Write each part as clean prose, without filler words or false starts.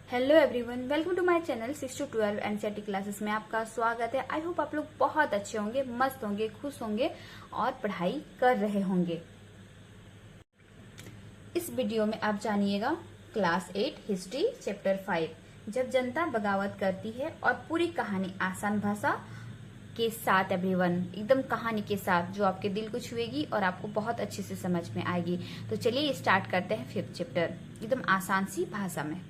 Hello everyone, welcome to my channel 6 to 12 NCERT classes में आपका स्वागत है। आई होप आप लोग बहुत अच्छे होंगे, मस्त होंगे, खुश होंगे और पढ़ाई कर रहे होंगे। इस वीडियो में आप जानिएगा क्लास 8 हिस्ट्री चैप्टर 5 जब जनता बगावत करती है और पूरी कहानी आसान भाषा के साथ एवरीवन, एकदम कहानी के साथ जो आपके दिल को छुएगी और आपको बहुत अच्छे से समझ में आएगी। तो चलिए स्टार्ट करते हैं 5th चैप्टर एकदम आसान सी भाषा में,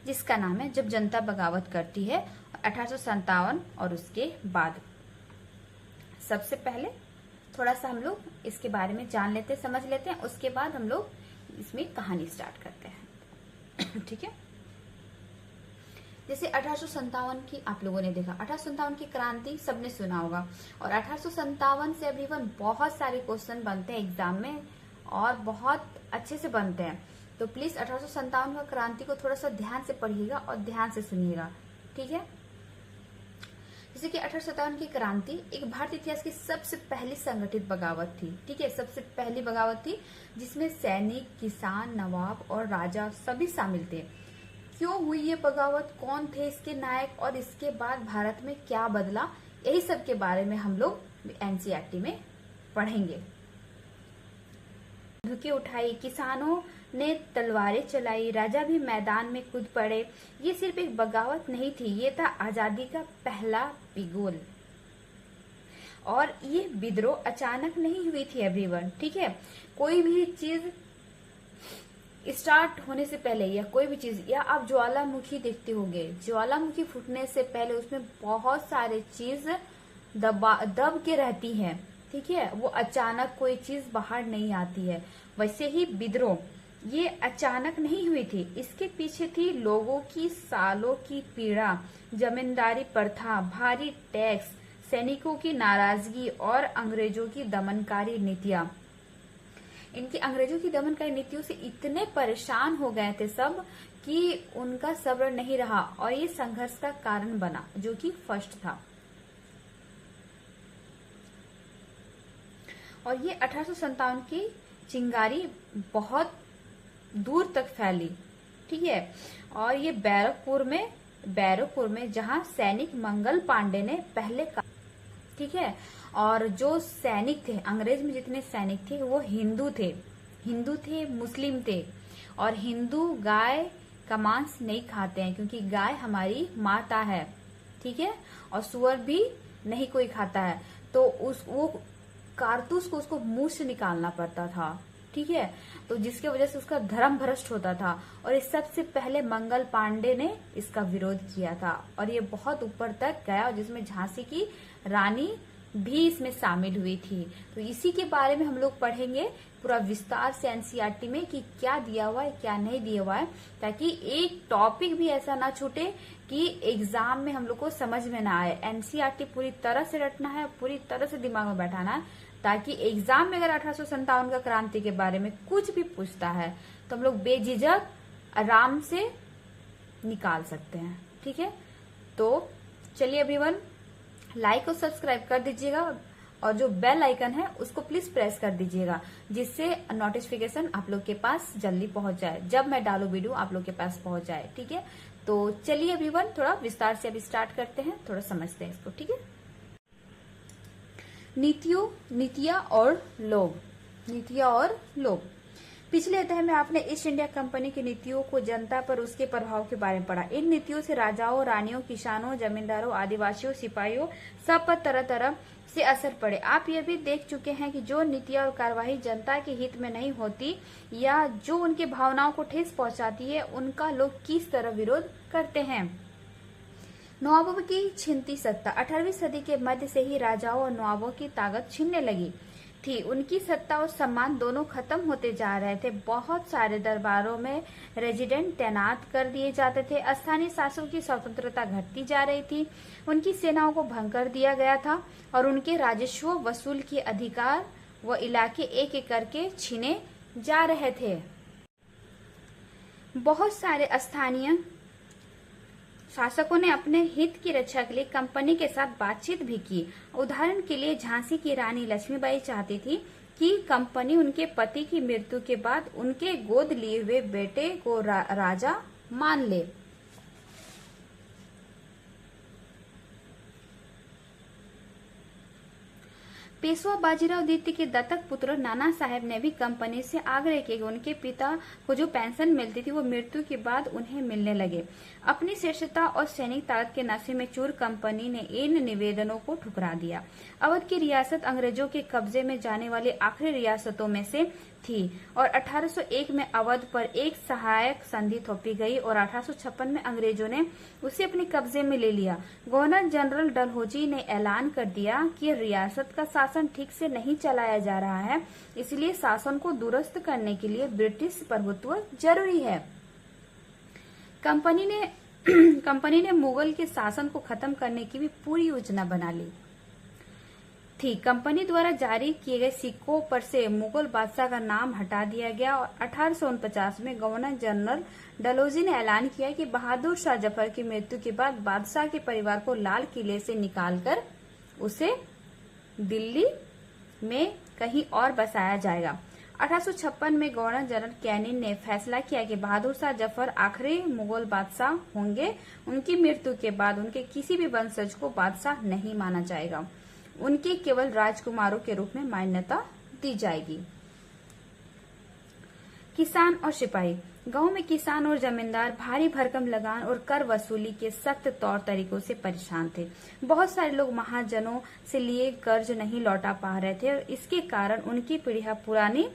जिसका नाम है जब जनता बगावत करती है 1857 और उसके बाद। सबसे पहले थोड़ा सा हम लोग इसके बारे में जान लेते हैं, समझ लेते हैं, उसके बाद हम लोग इसमें कहानी स्टार्ट करते हैं। ठीक है, जैसे 1857 की आप लोगों ने देखा, 1857 की क्रांति सबने सुना होगा और 1857 से एवरीवन बहुत सारे क्वेश्चन बनते हैं एग्जाम में और बहुत अच्छे से बनते हैं। तो प्लीज 1857 का क्रांति को थोड़ा सा ध्यान से पढ़िएगा और ध्यान से सुनिएगा। ठीक है, जैसे कि 1857 की क्रांति एक भारतीय इतिहास की सबसे पहली संगठित बगावत थी। ठीक है, सबसे पहली बगावत थी जिसमें सैनिक, किसान, नवाब और राजा सभी शामिल थे। क्यों हुई ये बगावत, कौन थे इसके नायक और इसके बाद भारत में क्या बदला, यही सब के बारे में हम लोग एनसीईआरटी में पढ़ेंगे। बंदूकें उठाई, किसानों ने तलवारें चलाई, राजा भी मैदान में कूद पड़े। ये सिर्फ एक बगावत नहीं थी, ये था आजादी का पहला पिगोल। और ये विद्रोह अचानक नहीं हुई थी एवरीवन। ठीक है, कोई भी चीज स्टार्ट होने से पहले या कोई भी चीज, या आप ज्वालामुखी देखते होंगे, ज्वालामुखी फूटने से पहले उसमें बहुत सारे चीज दब के रहती है। ठीक है, वो अचानक कोई चीज बाहर नहीं आती है। वैसे ही विद्रोह ये अचानक नहीं हुई थी, इसके पीछे थी लोगों की सालों की पीड़ा, जमींदारी प्रथा, भारी टैक्स, सैनिकों की नाराजगी और अंग्रेजों की दमनकारी नीतियां। इनकी अंग्रेजों की दमनकारी नीतियों से इतने परेशान हो गए थे सब कि उनका सब्र नहीं रहा और ये संघर्ष का कारण बना, जो कि फर्स्ट था। और ये 1857 की चिंगारी बहुत दूर तक फैली। ठीक है, और ये बैरकपुर में जहां सैनिक मंगल पांडे ने पहले ठीक है, और जो सैनिक थे, अंग्रेज में जितने सैनिक थे वो हिंदू थे, मुस्लिम थे। और हिंदू गाय का मांस नहीं खाते हैं क्योंकि गाय हमारी माता है। ठीक है, और सुअर भी नहीं कोई खाता है, तो वो कारतूस को उसको मुंह से निकालना पड़ता था। ठीक है, तो जिसके वजह से उसका धर्म भ्रष्ट होता था और इस सबसे पहले मंगल पांडे ने इसका विरोध किया था और ये बहुत ऊपर तक गया, और जिसमें झांसी की रानी भी इसमें शामिल हुई थी। तो इसी के बारे में हम लोग पढ़ेंगे पूरा विस्तार से एनसीईआरटी में कि क्या दिया हुआ है, क्या नहीं दिया हुआ है, ताकि एक टॉपिक भी ऐसा ना छूटे कि एग्जाम में हम लोग को समझ में ना आए। एनसीईआरटी पूरी तरह से रटना है, पूरी तरह से दिमाग में बैठाना है, ताकि एग्जाम में अगर 1857 का क्रांति के बारे में कुछ भी पूछता है तो हम लोग बेझिझक आराम से निकाल सकते हैं। ठीक है, तो चलिए एवरीवन, लाइक और सब्सक्राइब कर दीजिएगा और जो बेल आइकन है उसको प्लीज प्रेस कर दीजिएगा, जिससे नोटिफिकेशन आप लोग के पास जल्दी पहुंच जाए, जब मैं डालू वीडियो आप लोग के पास पहुंच जाए। ठीक है, तो चलिए एवरीवन, थोड़ा विस्तार से अभी स्टार्ट करते हैं, थोड़ा समझते हैं इसको। ठीक है, नीतियां और लोग। पिछले अध्याय में आपने ईस्ट इंडिया कंपनी की नीतियों को, जनता पर उसके प्रभाव के बारे में पढ़ा। इन नीतियों से राजाओं, रानियों, किसानों, जमींदारों, आदिवासियों, सिपाहियों सब पर तरह तरह से असर पड़े। आप ये भी देख चुके हैं कि जो नीतियां और कार्यवाही जनता के हित में नहीं होती या जो उनकी भावनाओं को ठेस पहुंचाती है, उनका लोग किस तरह विरोध करते हैं। नवाबों की छिनती सत्ता। 18वीं सदी के मध्य से ही राजाओं और नवाबों की ताकत छिनने लगी थी। उनकी सत्ता और सम्मान दोनों खत्म होते जा रहे थे। बहुत सारे दरबारों में रेजिडेंट तैनात कर दिए जाते थे। स्थानीय शासकों की स्वतंत्रता घटती जा रही थी। उनकी सेनाओं को भंग कर दिया गया था और उनके राजस्व वसूल के अधिकार व इलाके एक एक करके छीने जा रहे थे। बहुत सारे स्थानीय शासकों ने अपने हित की रक्षा के लिए कंपनी के साथ बातचीत भी की। उदाहरण के लिए झांसी की रानी लक्ष्मीबाई चाहती थी कि कंपनी उनके पति की मृत्यु के बाद उनके गोद लिए हुए बेटे को राजा मान ले। पेशवा बाजीराव द्वितीय के दत्तक पुत्र नाना साहेब ने भी कंपनी से आग्रह किया कि उनके पिता को जो पेंशन मिलती थी वो मृत्यु के बाद उन्हें मिलने लगे। अपनी श्रेष्ठता और सैनिक ताकत के नशे में चूर कंपनी ने इन निवेदनों को ठुकरा दिया। अवध की रियासत अंग्रेजों के कब्जे में जाने वाली आखिरी रियासतों में से थी और 1801 में अवध पर एक सहायक संधि थोपी गई और 1856 में अंग्रेजों ने उसे अपने कब्जे में ले लिया। गवर्नर जनरल डलहौजी ने ऐलान कर दिया कि रियासत का शासन ठीक से नहीं चलाया जा रहा है, इसलिए शासन को दुरुस्त करने के लिए ब्रिटिश प्रभुत्व जरूरी है। कंपनी ने मुगल के शासन को खत्म करने की भी पूरी योजना बना ली थी। कंपनी द्वारा जारी किए गए सिक्कों पर से मुगल बादशाह का नाम हटा दिया गया और 1849 में गवर्नर जनरल डलहौजी ने ऐलान किया कि बहादुर शाह जफर की मृत्यु के बाद बादशाह के परिवार को लाल किले से निकालकर उसे दिल्ली में कहीं और बसाया जाएगा। 1856 में गवर्नर जनरल कैनिंग ने फैसला किया कि बहादुर शाह जफर आखिरी मुगल बादशाह होंगे। उनकी मृत्यु के बाद उनके किसी भी वंशज को बादशाह नहीं माना जाएगा, उनके केवल राजकुमारों के रूप में मान्यता दी जाएगी। किसान और सिपाही। गांव में किसान और जमींदार भारी भरकम लगान और कर वसूली के सख्त तौर तरीकों से परेशान थे। बहुत सारे लोग महाजनों से लिए कर्ज नहीं लौटा पा रहे थे और इसके कारण उनकी पीढ़ियां पुरानी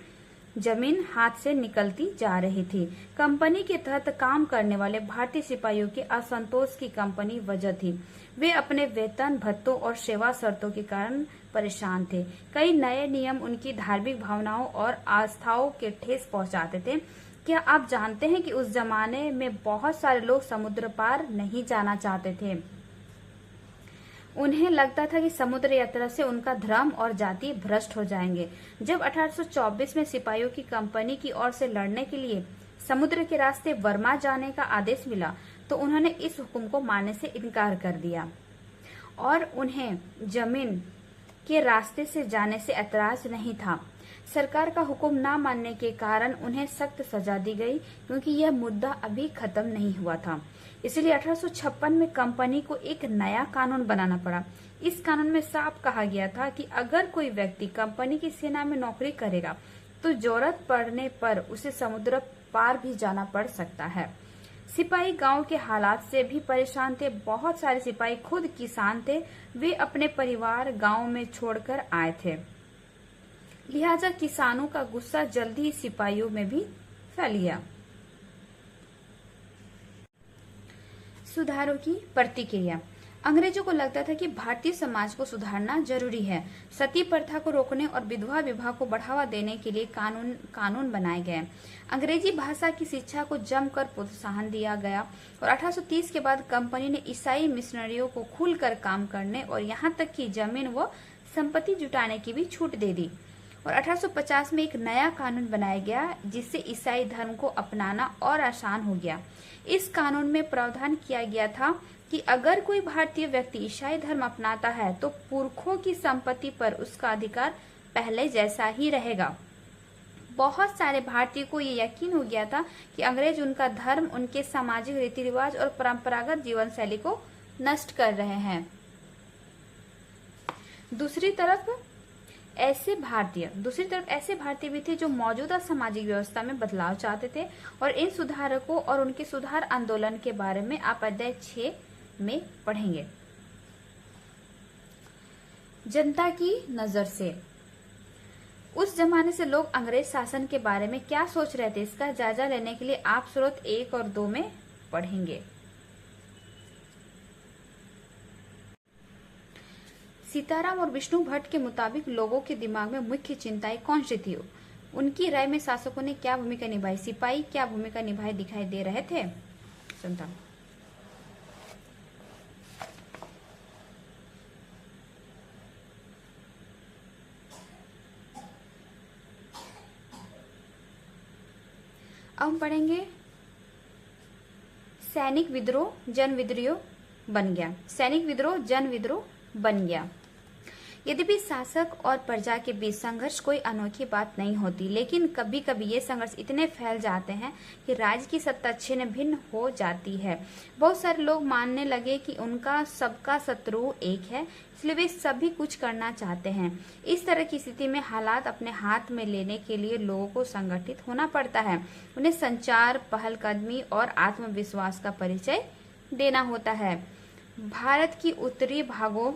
जमीन हाथ से निकलती जा रही थी। कंपनी के तहत काम करने वाले भारतीय सिपाहियों के असंतोष की कंपनी वजह थी। वे अपने वेतन भत्तों और सेवा शर्तों के कारण परेशान थे। कई नए नियम उनकी धार्मिक भावनाओं और आस्थाओं के ठेस पहुंचाते थे। क्या आप जानते हैं कि उस जमाने में बहुत सारे लोग समुद्र पार नहीं जाना चाहते थे। उन्हें लगता था कि समुद्र यात्रा से उनका धर्म और जाति भ्रष्ट हो जाएंगे। जब 1824 में सिपाहियों की कंपनी की ओर से लड़ने के लिए समुद्र के रास्ते बर्मा जाने का आदेश मिला तो उन्होंने इस हुक्म को मानने से इनकार कर दिया और उन्हें जमीन के रास्ते से जाने से ऐतराज नहीं था। सरकार का हुक्म न मानने के कारण उन्हें सख्त सजा दी गई क्योंकि यह मुद्दा अभी खत्म नहीं हुआ था। इसलिए 1856 में कंपनी को एक नया कानून बनाना पड़ा। इस कानून में साफ कहा गया था कि अगर कोई व्यक्ति कंपनी की सेना में नौकरी करेगा तो जरूरत पड़ने पर उसे समुद्र पार भी जाना पड़ सकता है। सिपाही गांव के हालात से भी परेशान थे। बहुत सारे सिपाही खुद किसान थे। वे अपने परिवार गांव में छोड़कर आए थे, लिहाजा किसानों का गुस्सा जल्दी ही सिपाहियों में भी फैल गया। सुधारों की प्रतिक्रिया। अंग्रेजों को लगता था कि भारतीय समाज को सुधारना जरूरी है। सती प्रथा को रोकने और विधवा विवाह को बढ़ावा देने के लिए कानून बनाए गए। अंग्रेजी भाषा की शिक्षा को जमकर प्रोत्साहन दिया गया और 1830 के बाद कंपनी ने ईसाई मिशनरियों को खुलकर काम करने और यहाँ तक कि जमीन व संपत्ति जुटाने की भी छूट दे दी और 1850 में एक नया कानून बनाया गया जिससे ईसाई धर्म को अपनाना और आसान हो गया। इस कानून में प्रावधान किया गया था कि अगर कोई भारतीय व्यक्ति ईसाई धर्म अपनाता है तो पुरखों की संपत्ति पर उसका अधिकार पहले जैसा ही रहेगा। बहुत सारे भारतीयों को ये यकीन हो गया था कि अंग्रेज उनका धर्म, उनके सामाजिक रीति रिवाज और परंपरागत जीवन शैली को नष्ट कर रहे हैं। दूसरी तरफ ऐसे भारतीय भी थे जो मौजूदा सामाजिक व्यवस्था में बदलाव चाहते थे और इन सुधारकों और उनके सुधार आंदोलन के बारे में आप अध्याय 6 में पढ़ेंगे। जनता की नजर से। उस जमाने से लोग अंग्रेज शासन के बारे में क्या सोच रहे थे, इसका जायजा लेने के लिए आप स्रोत 1 और 2 में पढ़ेंगे। सीताराम और विष्णु भट्ट के मुताबिक लोगों के दिमाग में मुख्य चिंताएं कौन सी थी? उनकी राय में शासकों ने क्या भूमिका निभाई? सिपाही क्या भूमिका निभाए दिखाई दे रहे थे? सुनता अब हम पढ़ेंगे सैनिक विद्रोह जन विद्रोह बन गया। सैनिक विद्रोह जन विद्रोह बन गया। यद्यपि शासक और प्रजा के बीच संघर्ष कोई अनोखी बात नहीं होती, लेकिन कभी कभी ये संघर्ष इतने फैल जाते हैं कि राज्य की सत्ता छिन्न भिन्न हो जाती है। बहुत सारे लोग मानने लगे कि उनका सबका शत्रु एक है, इसलिए वे सभी कुछ करना चाहते हैं। इस तरह की स्थिति में हालात अपने हाथ में लेने के लिए लोगों को संगठित होना पड़ता है। उन्हें संचार, पहलकदमी और आत्मविश्वास का परिचय देना होता है। भारत की उत्तरी भागों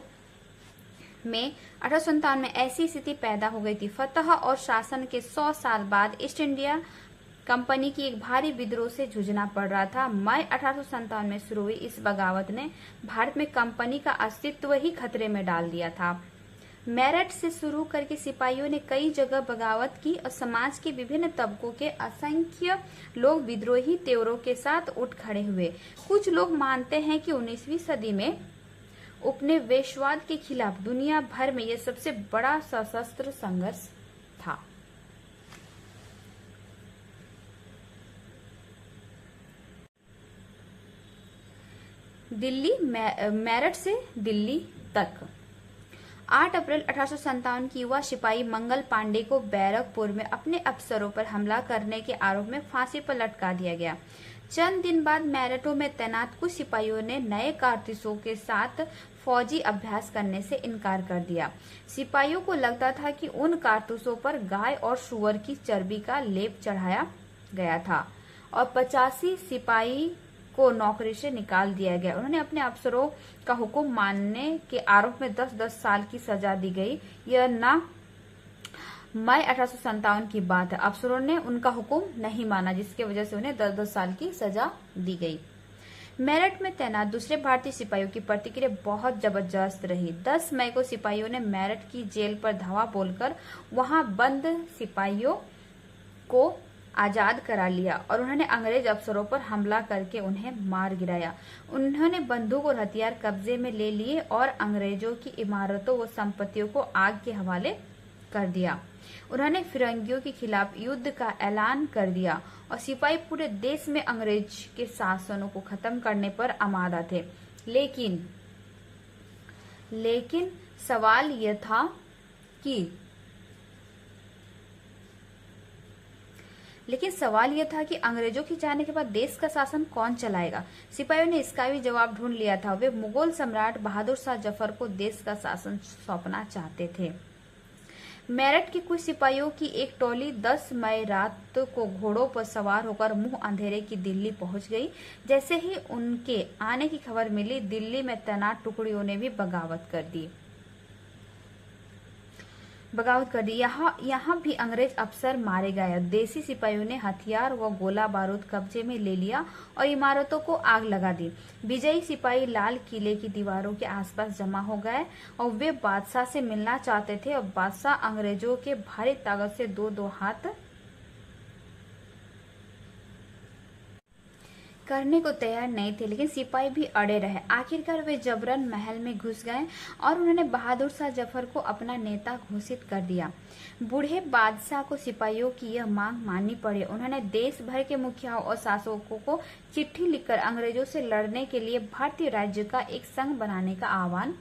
में 1857 में ऐसी स्थिति पैदा हो गई थी। फतह और शासन के 100 साल बाद ईस्ट इंडिया कंपनी की एक भारी विद्रोह से जूझना पड़ रहा था। मई 1857 में शुरू हुई इस बगावत ने भारत में कंपनी का अस्तित्व ही खतरे में डाल दिया था। मेरठ से शुरू करके सिपाहियों ने कई जगह बगावत की और समाज के विभिन्न तबकों के असंख्य लोग विद्रोही तेवरों के साथ उठ खड़े हुए। कुछ लोग मानते हैं कि 19वीं सदी में उपनिवेशवाद के खिलाफ दुनिया भर में यह सबसे बड़ा सशस्त्र संघर्ष था। दिल्ली, मेरठ से दिल्ली तक 8 अप्रैल 1857 की युवा सिपाही मंगल पांडे को बैरकपुर में अपने अफसरों पर हमला करने के आरोप में फांसी पर लटका दिया गया। चंद दिन बाद मेरठों में तैनात कुछ सिपाहियों ने नए कारतूसों के साथ फौजी अभ्यास करने से इनकार कर दिया। सिपाहियों को लगता था कि उन कारतूसों पर गाय और सूअर की चर्बी का लेप चढ़ाया गया था और 85 सिपाही को नौकरी से निकाल दिया गया। उन्होंने अपने अफसरों का हुक्म मानने के आरोप में 10-10 साल की सजा दी गई। यह न मई 1857 की बात है। अफसरों ने उनका हुक्म नहीं माना, जिसकी वजह से उन्हें 10-10 साल की सजा दी गई। मेरठ में तैनात दूसरे भारतीय सिपाहियों की प्रतिक्रिया बहुत जबरदस्त रही। 10 मई को सिपाहियों ने मेरठ की जेल पर धावा बोलकर वहां बंद सिपाहियों को आजाद करा लिया और उन्होंने अंग्रेज अफसरों पर हमला करके उन्हें मार गिराया। उन्होंने बंदूक और हथियार कब्जे में ले लिए और अंग्रेजों की इमारतों व संपत्तियों को आग के हवाले कर दिया। उन्होंने फिरंगियों के खिलाफ युद्ध का ऐलान कर दिया और सिपाही पूरे देश में अंग्रेज के शासनों को खत्म करने पर आमादा थे। लेकिन सवाल यह था कि अंग्रेजों के जाने के बाद देश का शासन कौन चलाएगा। सिपाहियों ने इसका भी जवाब ढूंढ लिया था। वे मुगल सम्राट बहादुर शाह जफर को देश का शासन सौंपना चाहते थे। मेरठ के कुछ सिपाहियों की एक टोली 10 मई रात को घोड़ों पर सवार होकर मुंह अंधेरे की दिल्ली पहुंच गई। जैसे ही उनके आने की खबर मिली, दिल्ली में तैनात टुकड़ियों ने भी बगावत कर दी। यहाँ भी अंग्रेज अफसर मारे गए। देसी सिपाहियों ने हथियार व गोला बारूद कब्जे में ले लिया और इमारतों को आग लगा दी। विजयी सिपाही लाल किले की दीवारों के आसपास जमा हो गए और वे बादशाह से मिलना चाहते थे और बादशाह अंग्रेजों के भारी ताकत से दो हाथ करने को तैयार नहीं थे, लेकिन सिपाही भी अड़े रहे। आखिरकार वे जबरन महल में घुस गए और उन्होंने बहादुर शाह जफर को अपना नेता घोषित कर दिया। बूढ़े बादशाह को सिपाहियों की यह मांग माननी पड़ी। उन्होंने देश भर के मुखियाओं और शासकों को चिट्ठी लिखकर अंग्रेजों से लड़ने के लिए भारतीय राज्य का एक संघ बनाने का आह्वान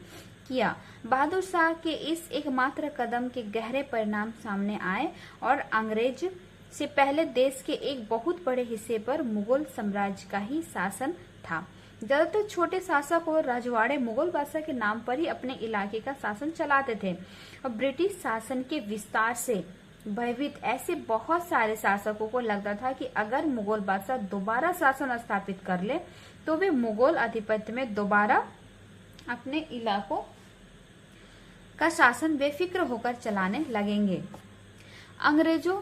किया। बहादुर शाह के इस एकमात्र कदम के गहरे परिणाम सामने आए और अंग्रेज से पहले देश के एक बहुत बड़े हिस्से पर मुगल साम्राज्य का ही शासन था। ज्यादातर छोटे शासक और रजवाड़े मुगल बादशाह के नाम पर ही अपने इलाके का शासन चलाते थे और ब्रिटिश शासन के विस्तार से भयभीत ऐसे बहुत सारे शासकों को लगता था कि अगर मुगल बादशाह दोबारा शासन स्थापित कर ले तो वे मुगल आधिपत्य में दोबारा अपने इलाकों का शासन बेफिक्र होकर चलाने लगेंगे। अंग्रेजों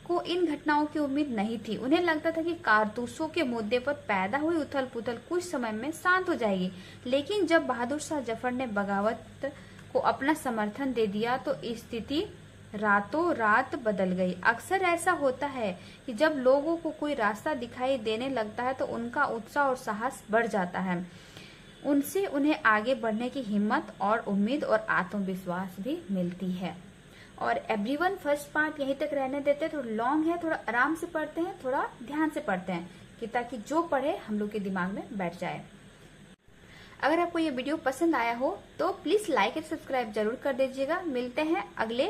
को इन घटनाओं की उम्मीद नहीं थी। उन्हें लगता था कि कारतूसों के मुद्दे पर पैदा हुई उथल पुथल कुछ समय में शांत हो जाएगी, लेकिन जब बहादुर शाह जफर ने बगावत को अपना समर्थन दे दिया तो स्थिति रातों रात बदल गई। अक्सर ऐसा होता है कि जब लोगों को कोई रास्ता दिखाई देने लगता है तो उनका उत्साह और साहस बढ़ जाता है। उनसे उन्हें आगे बढ़ने की हिम्मत और उम्मीद और आत्मविश्वास भी मिलती है। और एवरीवन फर्स्ट पार्ट यहीं तक रहने देते हैं। थोड़ा लॉन्ग है, थोड़ा आराम से पढ़ते हैं, थोड़ा ध्यान से पढ़ते हैं कि ताकि जो पढ़े हम लोग के दिमाग में बैठ जाए। अगर आपको ये वीडियो पसंद आया हो तो प्लीज लाइक एंड सब्सक्राइब जरूर कर दीजिएगा। मिलते हैं अगले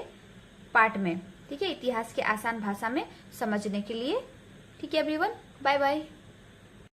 पार्ट में, ठीक है, इतिहास के आसान भाषा में समझने के लिए। ठीक है एवरीवन, बाय बाय।